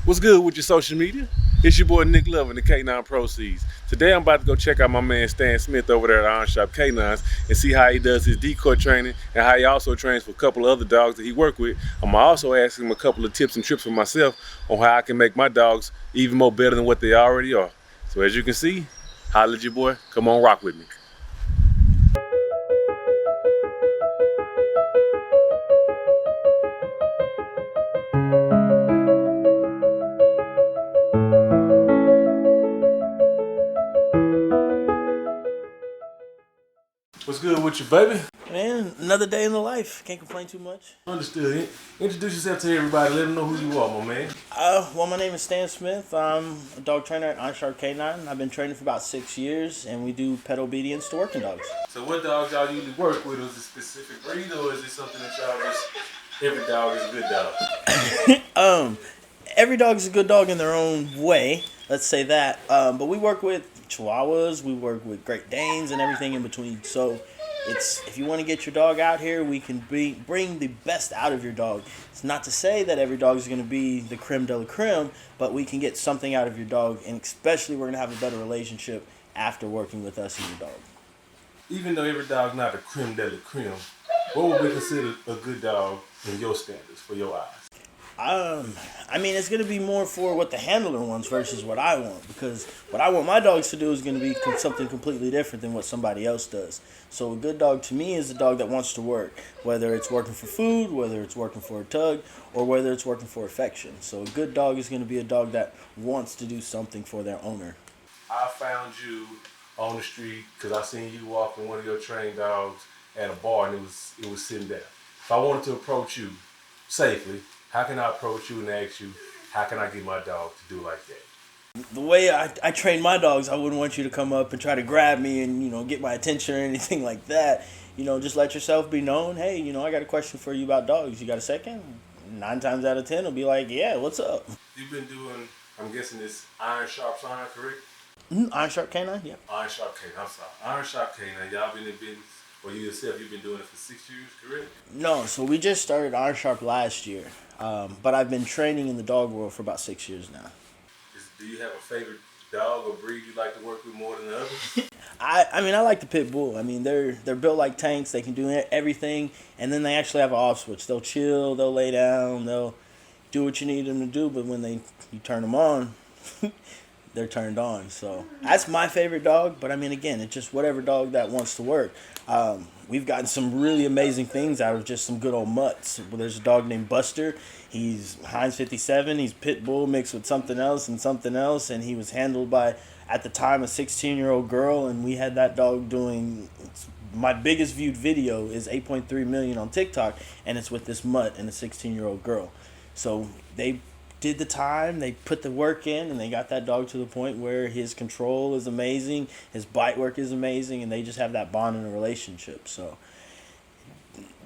What's good with your social media? It's your boy Nick Love and the K9 ProSeeds. Today I'm about to go check out my man Stan Smith over there at Iron Shop K9s and see how he does his decoy training and how he also trains for a couple of other dogs that he work with. I'm gonna also ask him a couple of tips and tricks for myself on how I can make my dogs even more better than what they already are. So as you can see, holla at your boy, come on rock with me. What's good with you, baby? Man, another day in the life. Can't complain too much. Understood. Introduce yourself to everybody. Let them know who you are, my man. Well, my name is Stan Smith. I'm a dog trainer at Iron Sharp K9. I've been training for about 6 years, and we do pet obedience to working dogs. So what dogs y'all usually work with? Is it a specific breed, or is it something that y'all just, every dog is a good dog? Every dog is a good dog in their own way. Let's say that. But we work with Chihuahuas, we work with Great Danes, and everything in between. So if you want to get your dog out here, we can bring the best out of your dog. It's not to say that every dog is going to be the creme de la creme, but we can get something out of your dog, and especially we're going to have a better relationship after working with us and your dog. Even though every dog's not a creme de la creme, what would we consider a good dog in your standards, for your eyes? I mean, it's going to be more for what the handler wants versus what I want, because what I want my dogs to do is going to be something completely different than what somebody else does. So a good dog to me is a dog that wants to work, whether it's working for food, whether it's working for a tug, or whether it's working for affection. So a good dog is going to be a dog that wants to do something for their owner. I found you on the street because I seen you walking one of your trained dogs at a bar, and it was sitting there. If I wanted to approach you safely, how can I approach you and ask you, how can I get my dog to do like that? The way I train my dogs, I wouldn't want you to come up and try to grab me and, get my attention or anything like that. Just let yourself be known. Hey, I got a question for you about dogs. You got a second? 9 times out of 10, it'll be like, yeah, what's up? You've been doing, I'm guessing it's Iron Sharp sign, correct? Iron Sharp K9, yeah. Iron Sharp K9, I'm sorry. Iron Sharp K9, y'all been in business, or you yourself, you've been doing it for 6 years, correct? No, so we just started Iron Sharp last year. But I've been training in the dog world for about 6 years now. Do you have a favorite dog or breed you like to work with more than the others? I like the pit bull. I mean, they're built like tanks. They can do everything, and then they actually have an off switch. They'll chill, they'll lay down, they'll do what you need them to do. But when you turn them on, they're turned on. So that's my favorite dog. But I mean, again, it's just whatever dog that wants to work. We've gotten some really amazing things out of just some good old mutts. Well, there's a dog named Buster. He's Heinz 57. He's pit bull mixed with something else, and he was handled by, at the time, a 16-year-old girl, and we had that dog doing. My biggest viewed video is 8.3 million on TikTok, and it's with this mutt and a 16-year-old girl. So they did the time, they put the work in, and they got that dog to the point where his control is amazing, his bite work is amazing, and they just have that bond in a relationship. So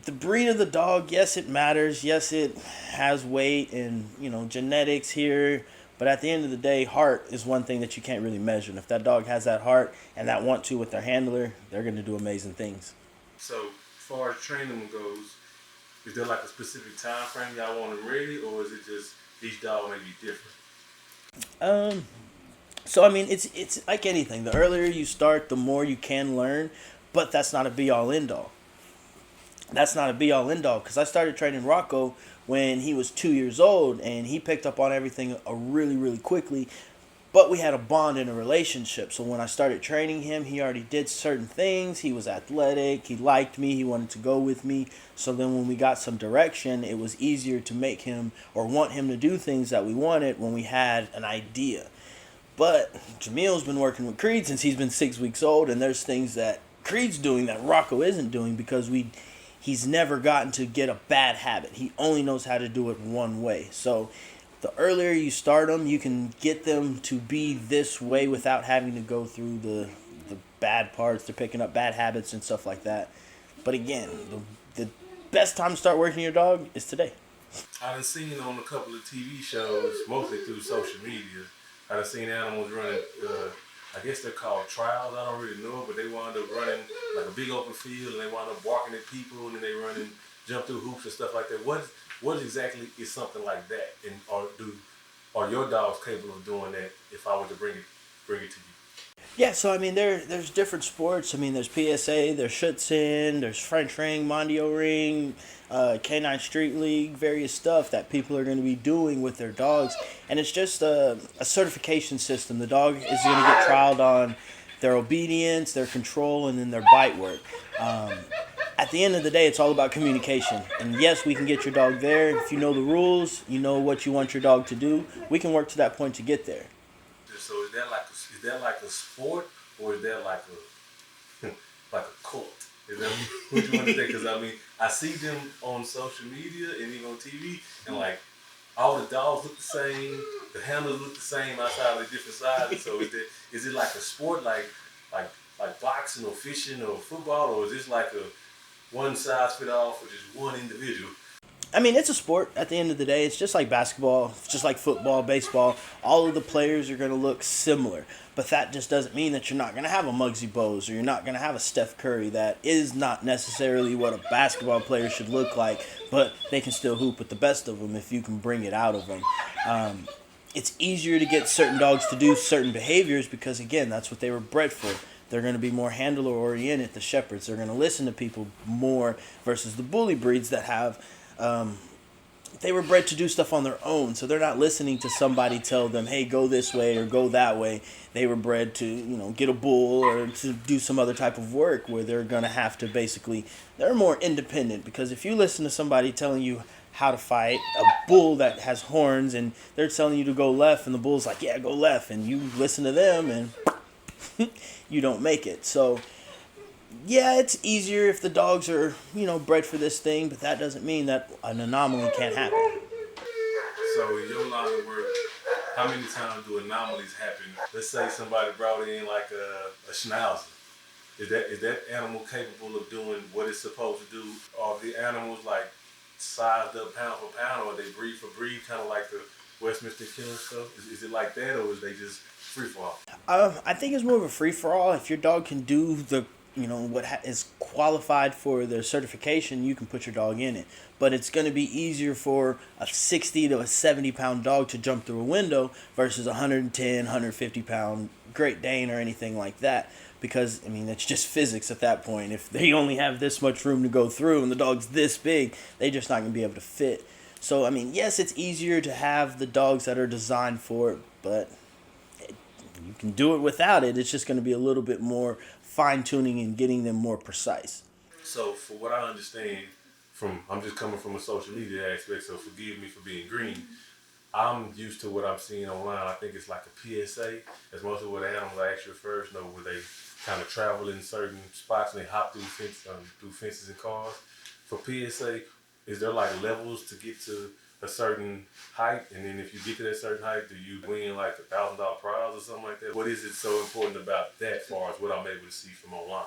the breed of the dog, yes, it matters. Yes, it has weight and, genetics here. But at the end of the day, heart is one thing that you can't really measure. And if that dog has that heart and that want to with their handler, they're going to do amazing things. So as far as training goes, is there like a specific time frame y'all want them ready, or is it just each dog may be different? So I mean, it's like anything. The earlier you start, the more you can learn. But that's not a be-all, end-all. That's not a be-all, end-all, because I started training Rocco when he was 2 years old, and he picked up on everything really, really quickly. But we had a bond in a relationship. So when I started training him, he already did certain things. He was athletic. He liked me. He wanted to go with me. So then when we got some direction, it was easier to make him or want him to do things that we wanted when we had an idea. But Jamil's been working with Creed since he's been 6 weeks old, and there's things that Creed's doing that Rocco isn't doing because he's never gotten to get a bad habit. He only knows how to do it one way. So the earlier you start them, you can get them to be this way without having to go through the bad parts. They're picking up bad habits and stuff like that. But again, the best time to start working your dog is today. I've seen on a couple of TV shows, mostly through social media, I've seen animals running, I guess they're called trials, I don't really know, but they wound up running like a big open field, and they wound up barking at people, and then they run and jump through hoops and stuff like that. What exactly is something like that? And are your dogs capable of doing that if I were to bring it to you? Yeah, so I mean, there's different sports. I mean, there's PSA, there's Schutzen, there's French Ring, Mondio Ring, K9 Street League, various stuff that people are going to be doing with their dogs, and it's just a certification system. The dog is going to get trialed on their obedience, their control, and then their bite work. At the end of the day, it's all about communication. And yes, we can get your dog there. If you know the rules, you know what you want your dog to do, we can work to that point to get there. So is that like a sport, or is that like a like a cult? Is that what you want to think? Because I mean, I see them on social media and even on TV, and like all the dogs look the same, the handlers look the same outside of the different sizes. So is it like a sport, like boxing or fishing or football, or is this like a one size fit all for just one individual? I mean, it's a sport at the end of the day. It's just like basketball, it's just like football, baseball. All of the players are going to look similar. But that just doesn't mean that you're not going to have a Muggsy Bogues or you're not going to have a Steph Curry. That is not necessarily what a basketball player should look like, but they can still hoop with the best of them if you can bring it out of them. It's easier to get certain dogs to do certain behaviors because, again, that's what they were bred for. They're going to be more handler oriented, the shepherds. They're going to listen to people more versus the bully breeds that have they were bred to do stuff on their own, so they're not listening to somebody tell them, hey, go this way or go that way. They were bred to, get a bull or to do some other type of work where they're going to have to basically, they're more independent, because if you listen to somebody telling you how to fight a bull that has horns and they're telling you to go left and the bull's like, yeah, go left, and you listen to them and you don't make it. So yeah, it's easier if the dogs are, bred for this thing, but that doesn't mean that an anomaly can't happen. So in your line of work, how many times do anomalies happen? Let's say somebody brought in like a schnauzer. Is that animal capable of doing what it's supposed to do? Are the animals like sized up pound for pound, or are they breed for breed, kind of like the Westminster Killer stuff? Is it like that, or is they just free for all? I think it's more of a free for all. If your dog can do the what is qualified for their certification, you can put your dog in it. But it's going to be easier for a 60 to a 70 pound dog to jump through a window versus a 110, 150 pound Great Dane or anything like that. Because, it's just physics at that point. If they only have this much room to go through and the dog's this big, they're just not going to be able to fit. So, yes, it's easier to have the dogs that are designed for it, but you can do it without it. It's just going to be a little bit more fine-tuning and getting them more precise. So for what I understand, I'm just coming from a social media aspect, so forgive me for being green. I'm used to what I'm seeing online. I think it's like a PSA. That's mostly what the animals I actually first know, where they kind of travel in certain spots and they hop through fences and cars. For PSA, is there like levels to get to a certain height, and then if you get to that certain height, do you win like $1,000 prize or something like that? What is it so important about that, as far as what I'm able to see from online?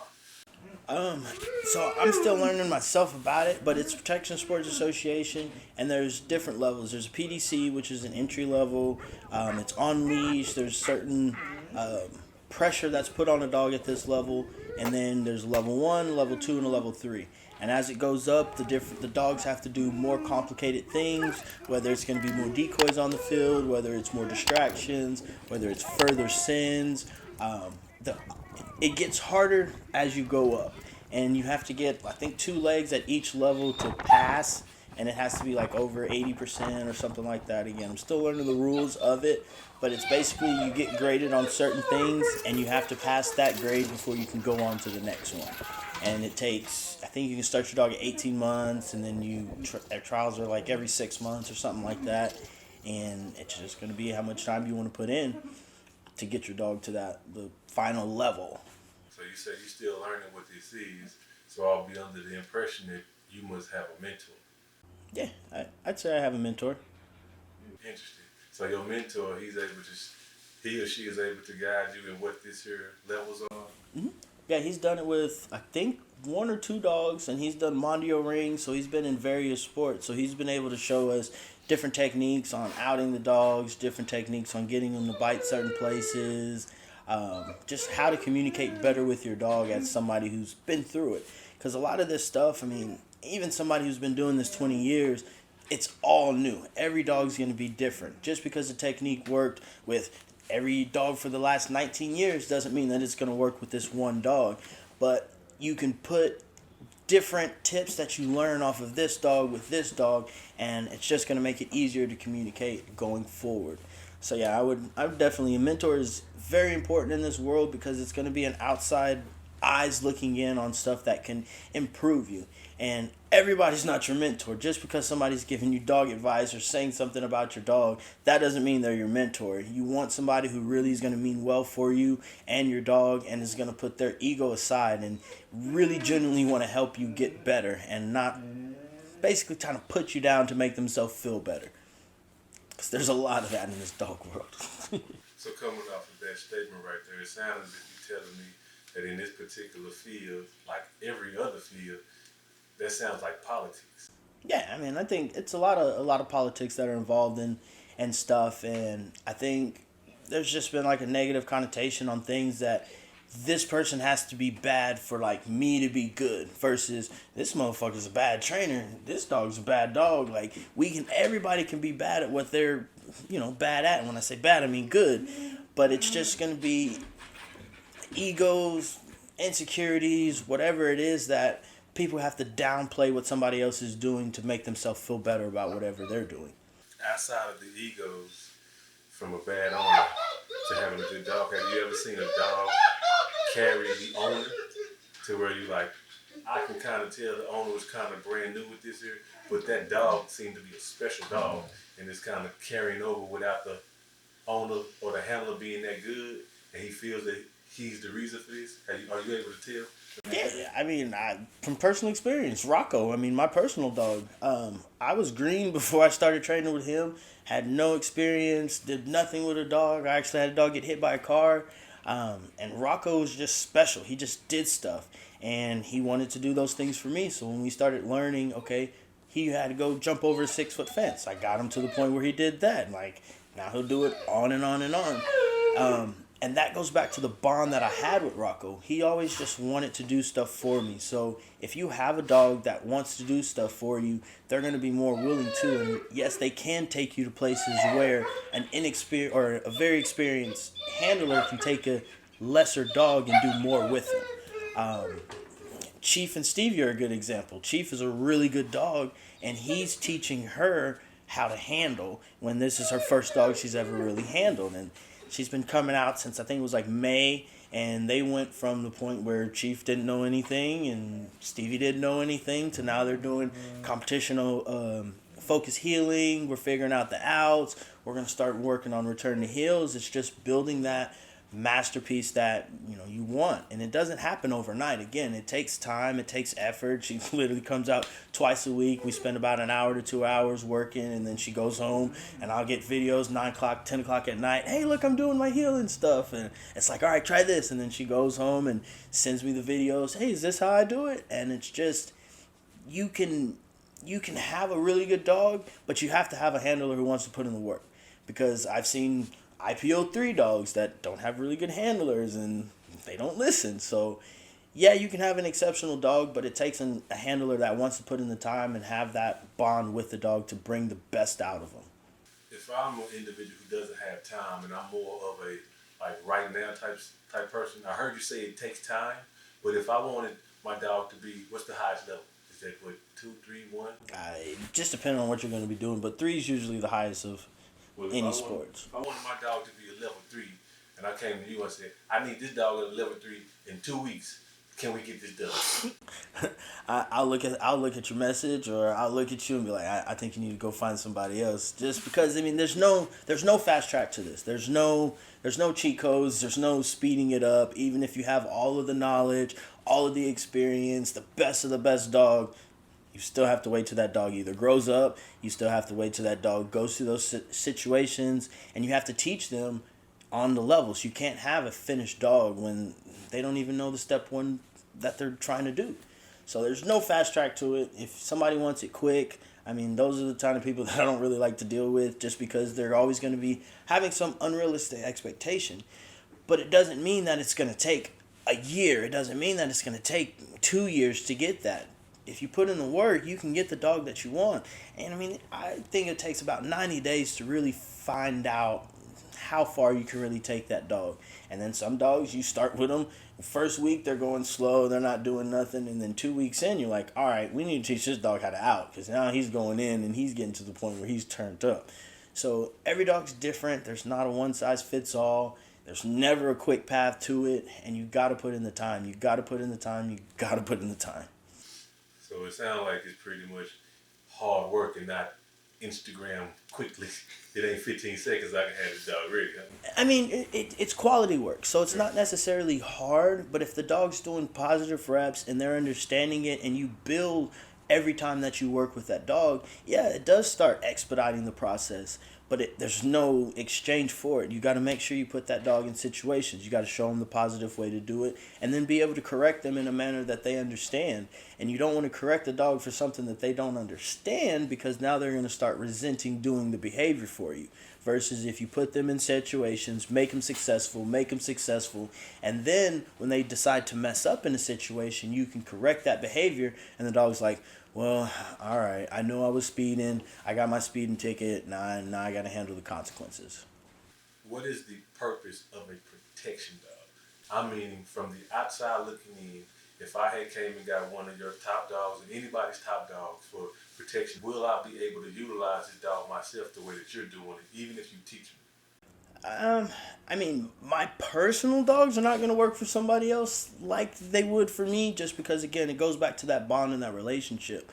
So I'm still learning myself about it, but it's Protection Sports Association, and there's different levels. There's a PDC, which is an entry level. It's on leash. There's certain pressure that's put on a dog at this level, and then there's level 1, level 2, and a level 3. And as it goes up, the dogs have to do more complicated things, whether it's going to be more decoys on the field, whether it's more distractions, whether it's further sins. It gets harder as you go up. And you have to get, I think, 2 legs at each level to pass. And it has to be like over 80% or something like that. Again, I'm still learning the rules of it. But it's basically you get graded on certain things, and you have to pass that grade before you can go on to the next one. And it takes, I think you can start your dog at 18 months, and then their trials are like every 6 months or something like that. And it's just going to be how much time you want to put in to get your dog to the final level. So you say you're still learning what this is, so I'll be under the impression that you must have a mentor. Yeah, I'd say I have a mentor. Interesting. So your mentor, he or she is able to guide you in what this here levels are? Mm-hmm. Yeah, he's done it with, I think, 1 or 2 dogs, and he's done Mondio rings, so he's been in various sports. So he's been able to show us different techniques on outing the dogs, different techniques on getting them to bite certain places, just how to communicate better with your dog as somebody who's been through it. Because a lot of this stuff, even somebody who's been doing this 20 years, it's all new. Every dog's going to be different. Just because the technique worked with every dog for the last 19 years doesn't mean that it's going to work with this one dog. But you can put different tips that you learn off of this dog with this dog, and it's just going to make it easier to communicate going forward. So yeah, I would definitely, a mentor is very important in this world because it's going to be an outside eyes looking in on stuff that can improve you. And everybody's not your mentor. Just because somebody's giving you dog advice or saying something about your dog, that doesn't mean they're your mentor. You want somebody who really is going to mean well for you and your dog, and is going to put their ego aside and really genuinely want to help you get better, and not basically trying to put you down to make themselves feel better. Because there's a lot of that in this dog world. So coming off of that statement right there, it sounds as if you're telling me that in this particular field, like every other field, that sounds like politics. Yeah, I mean, I think it's a lot of politics that are involved in and stuff, and I think there's just been like a negative connotation on things that this person has to be bad for like me to be good, versus this motherfucker's a bad trainer, this dog's a bad dog. Like, everybody can be bad at what they're, bad at. And when I say bad, I mean good. But it's just gonna be egos, insecurities, whatever it is, that people have to downplay what somebody else is doing to make themselves feel better about whatever they're doing. Outside of the egos, from a bad owner to having a good dog, have you ever seen a dog carry the owner to where you like, I can kind of tell the owner was kind of brand new with this here, but that dog seemed to be a special dog, and it's kind of carrying over without the owner or the handler being that good, and he feels that he's the reason for this? Are you able to tell? Yeah, I mean, from personal experience, Rocco, I mean, my personal dog, I was green before I started training with him, had no experience, did nothing with a dog. I actually had a dog get hit by a car, and Rocco was just special. He just did stuff, and he wanted to do those things for me. So when we started learning, okay, he had to go jump over a 6-foot fence. I got him to the point where he did that. Like, now he'll do it on and on and on. And that goes back to the bond that I had with Rocco. He always just wanted to do stuff for me. So if you have a dog that wants to do stuff for you, they're going to be more willing to. And yes, they can take you to places where an inexperienced or a very experienced handler can take a lesser dog and do more with them. Chief and Stevie are a good example. Chief is a really good dog, and he's teaching her how to handle when this is her first dog she's ever really handled. And she's been coming out since I think it was like May, and they went from the point where Chief didn't know anything and Stevie didn't know anything to now they're doing competitional focus healing. We're figuring out the outs. We're going to start working on return to heels. It's just building that masterpiece that you want, and it doesn't happen overnight. Again, it takes time, it takes effort. She literally comes out twice a week. We spend about an hour to 2 hours working, and then she goes home, and I'll get videos 9 o'clock, 10 o'clock at night. Hey, look, I'm doing my healing stuff, and it's like, all right, try this. And then she goes home and sends me the videos. Hey, is this how I do it? And it's just, you can have a really good dog, but you have to have a handler who wants to put in the work, because I've seen IPO 3 dogs that don't have really good handlers and they don't listen. So yeah, you can have an exceptional dog, but it takes a handler that wants to put in the time and have that bond with the dog to bring the best out of them. If I'm an individual who doesn't have time and I'm more of a like right now type person, I heard you say it takes time, but if I wanted my dog to be, what's the highest level? Is that what, 2, 3, 1? Just depending on what you're going to be doing, but 3 is usually the highest of any sports. If I wanted my dog to be a level 3, and I came to you and said, I need this dog at a level 3 in 2 weeks. Can we get this done? I'll look at your message, or I'll look at you and be like, I think you need to go find somebody else. Just because, I mean, there's no fast track to this. There's no cheat codes. There's no speeding it up. Even if you have all of the knowledge, all of the experience, the best of the best dog, you still have to wait till that dog either grows up. You still have to wait till that dog goes through those situations, and you have to teach them on the levels. You can't have a finished dog when they don't even know the step one that they're trying to do. So there's no fast track to it. If somebody wants it quick, I mean, those are the kind of people that I don't really like to deal with, just because they're always going to be having some unrealistic expectation. But it doesn't mean that it's going to take a year. It doesn't mean that it's going to take 2 years to get that. if you put in the work, you can get the dog that you want. And I mean, I think it takes about 90 days to really find out how far you can really take that dog. And then some dogs, you start with them, first week they're going slow, they're not doing nothing, and then 2 weeks in, you're like, all right, we need to teach this dog how to out, because now he's going in and he's getting to the point where he's turned up. So every dog's different. There's not a one size fits all. There's never a quick path to it, and you got to put in the time. You got to put in the time. You got to put in the time. So it sounds like it's pretty much hard work and not Instagram quickly. It ain't 15 seconds I can have this dog ready. Huh? I mean, it's quality work, so it's not necessarily hard, but if the dog's doing positive reps and they're understanding it and you build every time that you work with that dog, yeah, it does start expediting the process, but there's no exchange for it. You got to make sure you put that dog in situations. You got to show them the positive way to do it and then be able to correct them in a manner that they understand. And you don't want to correct the dog for something that they don't understand, because now they're going to start resenting doing the behavior for you. Versus if you put them in situations, make them successful, and then when they decide to mess up in a situation, you can correct that behavior, and the dog's like, well, all right, I know I was speeding, I got my speeding ticket, now I got to handle the consequences. What is the purpose of a protection dog? I mean, from the outside looking in, if I had came and got one of your top dogs and anybody's top dogs for protection, will I be able to utilize this dog myself the way that you're doing it, even if you teach me? I mean, my personal dogs are not going to work for somebody else like they would for me, just because, again, it goes back to that bond and that relationship.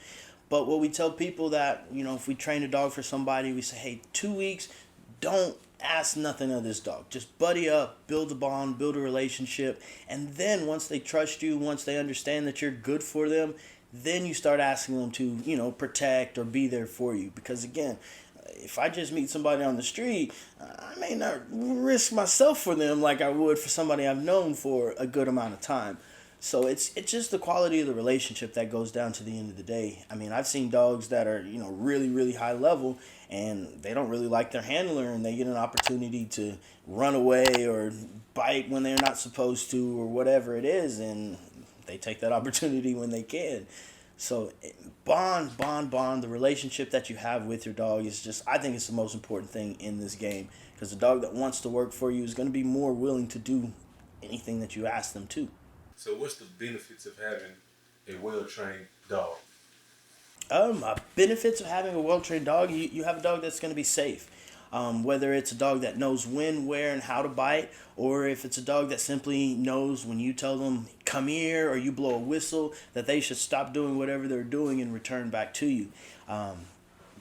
But what we tell people that, if we train a dog for somebody, we say, hey, 2 weeks, don't ask nothing of this dog. Just buddy up, build a bond, build a relationship. And then once they trust you, once they understand that you're good for them, then you start asking them to, protect or be there for you. Because again, if I just meet somebody on the street, I may not risk myself for them like I would for somebody I've known for a good amount of time. So it's just the quality of the relationship that goes down to the end of the day. I mean, I've seen dogs that are, really, really high level, and they don't really like their handler, and they get an opportunity to run away or bite when they're not supposed to or whatever it is, and they take that opportunity when they can. So bond, the relationship that you have with your dog is just, I think it's the most important thing in this game, because the dog that wants to work for you is going to be more willing to do anything that you ask them to. So what's the benefits of having a well-trained dog? Benefits of having a well-trained dog, you have a dog that's going to be safe. Whether it's a dog that knows when, where, and how to bite, or if it's a dog that simply knows when you tell them, come here, or you blow a whistle, that they should stop doing whatever they're doing and return back to you.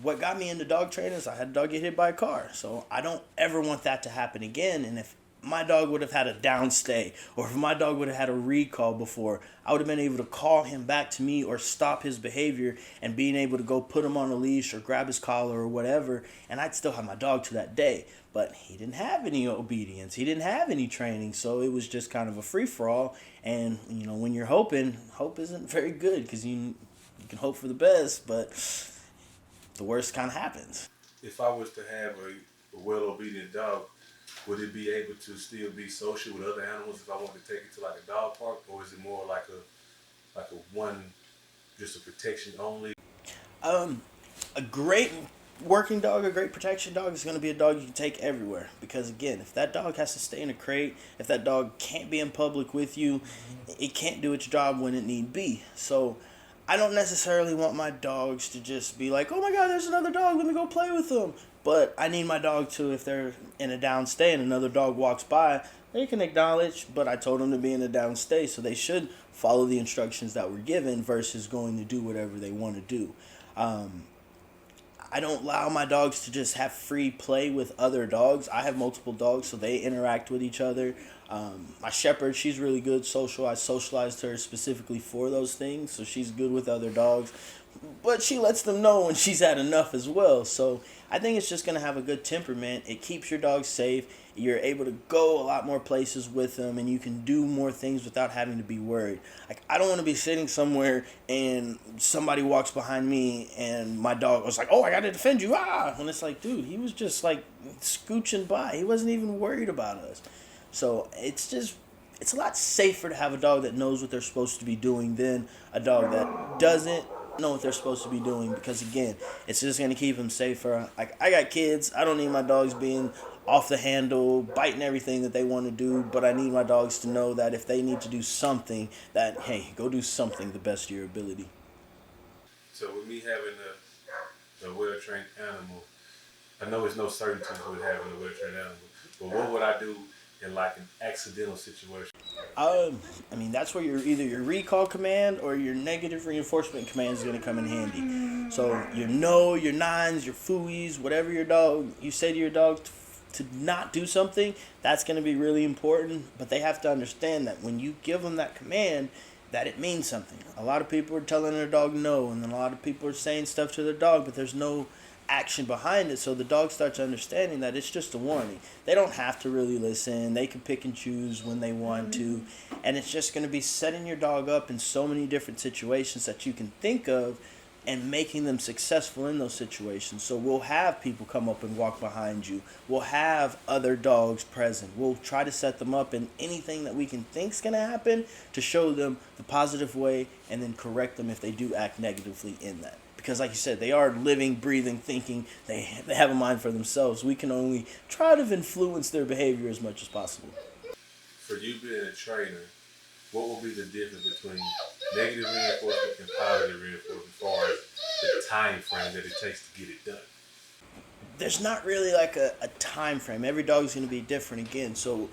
What got me into dog training is I had a dog get hit by a car, so I don't ever want that to happen again. And if my dog would have had a downstay, or if my dog would have had a recall before, I would have been able to call him back to me or stop his behavior and being able to go put him on a leash or grab his collar or whatever, and I'd still have my dog to that day. But he didn't have any obedience. He didn't have any training, so it was just kind of a free-for-all. And, when you're hoping, hope isn't very good, because you can hope for the best, but the worst kind of happens. If I was to have a well-obedient dog, would it be able to still be social with other animals if I wanted to take it to like a dog park, or is it more like a one, just a protection only? A great working dog, a great protection dog is going to be a dog you can take everywhere. Because again, if that dog has to stay in a crate, if that dog can't be in public with you, it can't do its job when it need be. So I don't necessarily want my dogs to just be like, oh my God, there's another dog, let me go play with them. But I need my dog to, if they're in a downstay and another dog walks by, they can acknowledge, but I told them to be in a downstay, so they should follow the instructions that were given versus going to do whatever they want to do. I don't allow my dogs to just have free play with other dogs. I have multiple dogs, so they interact with each other. My shepherd, she's really good social. I socialized her specifically for those things, so she's good with other dogs. But she lets them know when she's had enough as well. So I think it's just going to have a good temperament. It keeps your dog safe. You're able to go a lot more places with them, and you can do more things without having to be worried. Like, I don't want to be sitting somewhere and somebody walks behind me and my dog was like, oh, I got to defend you. And it's like, dude, he was just like scooching by. He wasn't even worried about us. So it's just it's a lot safer to have a dog that knows what they're supposed to be doing than a dog that doesn't know what they're supposed to be doing, because again, it's just going to keep them safer. Like, I got kids, I don't need my dogs being off the handle, biting everything that they want to do, but I need my dogs to know that if they need to do something, that, hey, go do something the best of your ability. So with me having a well-trained animal, I know there's no certainty with having a well-trained animal, but what would I do in like an accidental situation? I mean, that's where either your recall command or your negative reinforcement command is going to come in handy. So your no, your nines, your fooies, whatever you say to your dog to not do something, that's going to be really important. But they have to understand that when you give them that command, that it means something. A lot of people are telling their dog no, and then a lot of people are saying stuff to their dog, but there's no action behind it, so the dog starts understanding that it's just a warning. They don't have to really listen. They can pick and choose when they want to, and it's just going to be setting your dog up in so many different situations that you can think of and making them successful in those situations. So we'll have people come up and walk behind you. We'll have other dogs present. We'll try to set them up in anything that we can think is going to happen to show them the positive way and then correct them if they do act negatively in that. Because like you said, they are living, breathing, thinking. They have a mind for themselves. We can only try to influence their behavior as much as possible. For you being a trainer, what will be the difference between negative reinforcement and positive reinforcement as far as the time frame that it takes to get it done? There's not really like a time frame. Every dog is going to be different again. So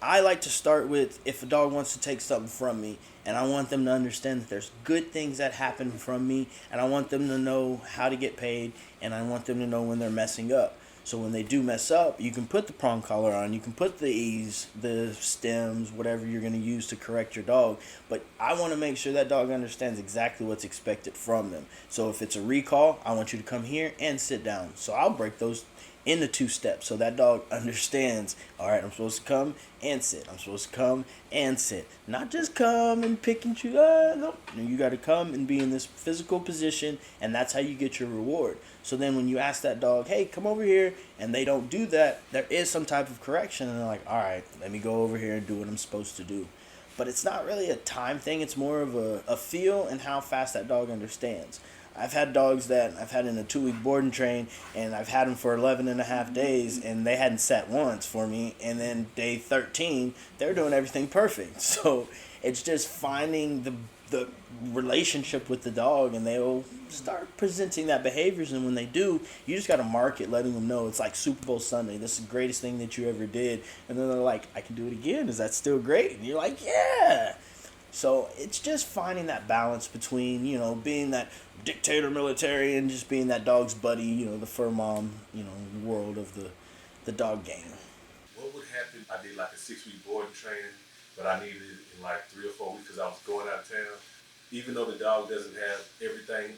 I like to start with, if a dog wants to take something from me, and I want them to understand that there's good things that happen from me, and I want them to know how to get paid, and I want them to know when they're messing up. So when they do mess up, you can put the prong collar on, you can put the E's, the stems, whatever you're going to use to correct your dog. But I want to make sure that dog understands exactly what's expected from them. So if it's a recall, I want you to come here and sit down. So I'll break those into 2 steps so that dog understands, all right, I'm supposed to come and sit. I'm supposed to come and sit. Not just come and pick and choose. No, you got to come and be in this physical position, and that's how you get your reward. So then when you ask that dog, hey, come over here, and they don't do that, there is some type of correction, and they're like, all right, let me go over here and do what I'm supposed to do. But it's not really a time thing. It's more of a feel and how fast that dog understands. I've had dogs that I've had in a 2-week board and train, and I've had them for 11 and a half days, and they hadn't sat once for me. And then day 13, they're doing everything perfect. So it's just finding the relationship with the dog, and they'll start presenting that behaviors. And when they do, you just got to mark it, letting them know it's like Super Bowl Sunday. This is the greatest thing that you ever did. And then they're like, I can do it again. Is that still great? And you're like, yeah. So it's just finding that balance between, being that dictator military and just being that dog's buddy, the fur mom, world of the dog game. What would happen? I did like a 6-week boarding training, but I needed it in like 3 or 4 weeks because I was going out of town. Even though the dog doesn't have everything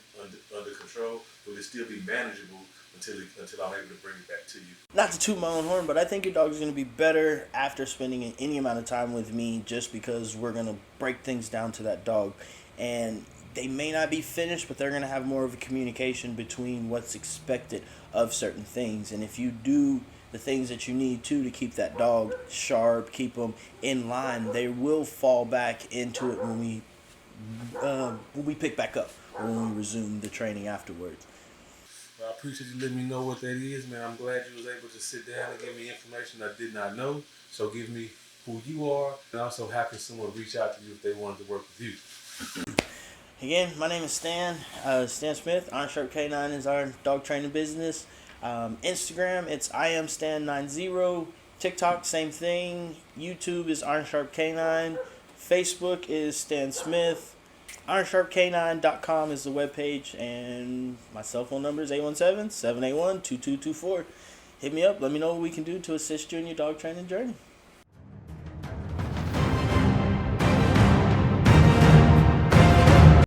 under control, will it still be manageable until I'm able to bring it back to you? Not to toot my own horn, but I think your dog is going to be better after spending any amount of time with me, just because we're going to break things down to that dog. And they may not be finished, but they're going to have more of a communication between what's expected of certain things. And if you do the things that you need to keep that dog sharp, keep them in line, they will fall back into it when we pick back up or when we resume the training afterwards. Well, I appreciate you letting me know what that is, man. I'm glad you was able to sit down and give me information I did not know. So give me who you are, and also how can someone reach out to you if they wanted to work with you. Again, my name is Stan Smith. Iron Sharp K9 is our dog training business. Instagram, it's IamStan90. TikTok, same thing. YouTube is Iron Sharp K9. Facebook is Stan Smith. IronSharpK9.com is the webpage, and my cell phone number is 817-781-2224. Hit me up. Let me know what we can do to assist you in your dog training journey.